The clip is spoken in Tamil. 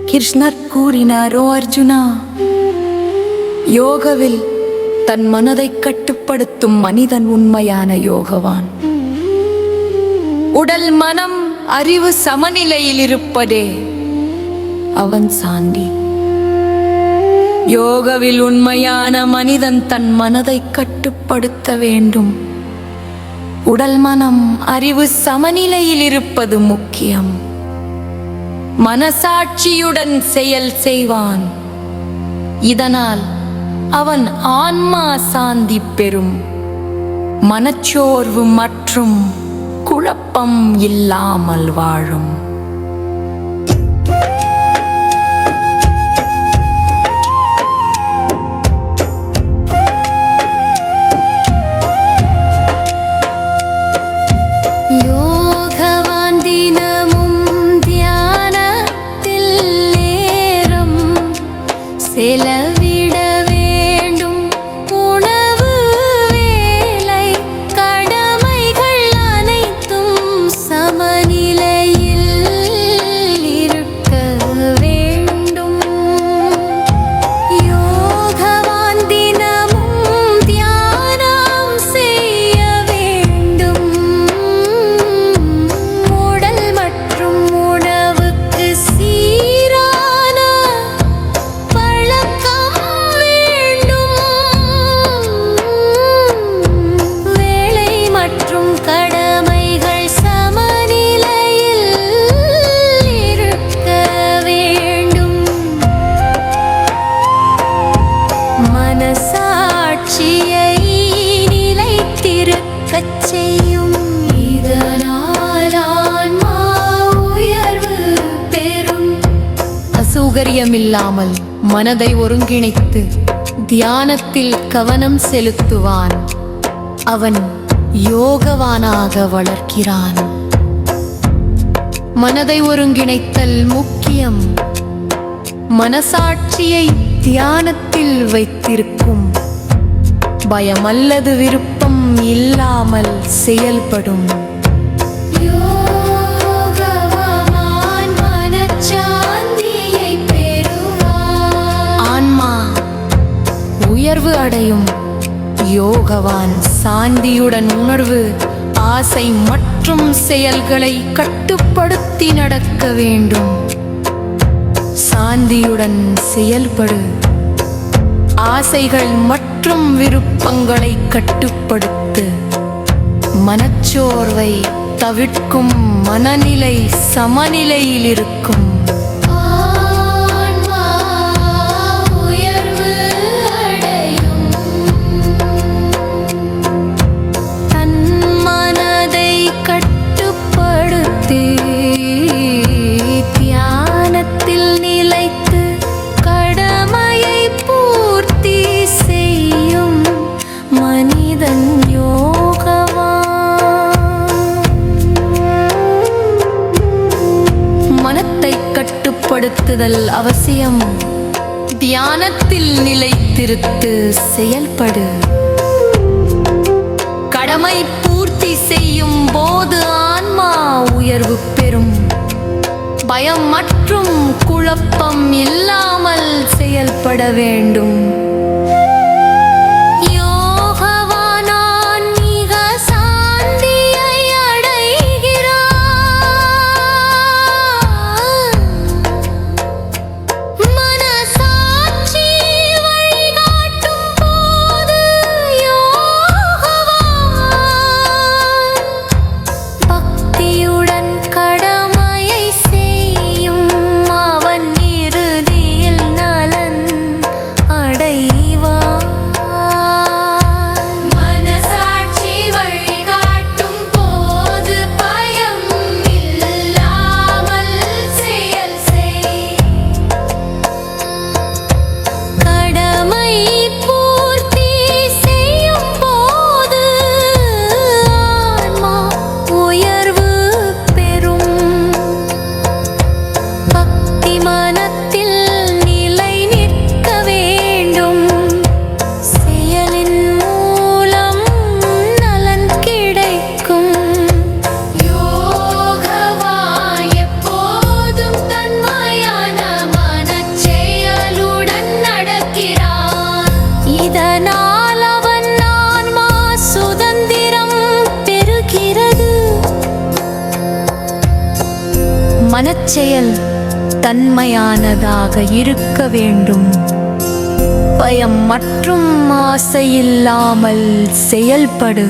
கிருஷ்ணர் கூறினாரோ அர்ஜுனா, யோகவில் தன் மனதை கட்டுப்படுத்தும் மனிதன் உண்மையான யோகவான். உடல் மனம் அறிவு சமநிலையில் இருப்பதே அவன் சாந்தி. யோகவில் உண்மையான மனிதன் தன் மனதை கட்டுப்படுத்த வேண்டும். உடல் மனம் அறிவு சமநிலையில் இருப்பது முக்கியம். மனசாட்சியுடன் செயல் செய்வான். இதனால் அவன் ஆன்மா சாந்தி பெறும். மனச்சோர்வு மற்றும் குழப்பம் இல்லாமல் வாழும். செலவிட வேண்டும் உணவு வேலை கடமைகள் அனைத்தும் சமநிலையில் இருக்க வேண்டும். யோகவான் தினமும் தியானம் செய்ய வேண்டும். உடல் மற்றும் உணவுக்கு மனசாட்சியை நிலைத்திருக்கச் செய்யும். இதனால் ஆன்மா உயர்வு பெறும். அசௌகரியமில்லாமல் மனதை ஒருங்கிணைத்து தியானத்தில் கவனம் செலுத்துவான். அவன் யோகவானாக வளர்க்கிறான். மனதை ஒருங்கிணைத்தல் முக்கியம். மனசாட்சியை தியானத்தில் வைத்திருக்கும். பயம் அல்லது விருப்பம் இல்லாமல் செயல்படும். யோகவான் மனச்சாந்தியை பெறுவான். ஆன்மா உயர்வு அடையும். யோகவான் சாந்தியுடன் உணர்வு, ஆசை மற்றும் செயல்களை கட்டுப்படுத்தி நடக்க வேண்டும். சாந்தியுடன் செயல்படு. ஆசைகள் மற்றும் விருப்பங்களை கட்டுப்படுத்து. மனச்சோர்வை தவிர்க்கும். மனநிலை சமநிலையில் இருக்கும். ஆன்மா உயர்வு அடையும். தன் மனதை கட்டுப்படுத்தி தியானத்தில் நிலைத்து கடமையை பூர்த்தி செய்யும் மனிதன் யோகவான். மனத்தை கட்டுப்படுத்துதல் அவசியம். தியானத்தில் நிலைத்திருத்து செயல்படு. கடமை பூர்த்தி செய்யும் போது ஆன்மா உயர்வு பெறும். பயம் மற்றும் குழப்பம் இல்லாமல் செயல்பட வேண்டும். யோகவான் ஆன்மீக சாந்தியை அடைகிறான். மனசாட்சி வழிகாட்டும் போது யோகவான் பக்தியுடன் கடமையை செய்யும். அவன் இறுதியில் நலன் அடைவான். அச்செயல் தன்மையானதாக இருக்க வேண்டும். பயம் மற்றும் ஆசையில்லாமல் செயல்படு.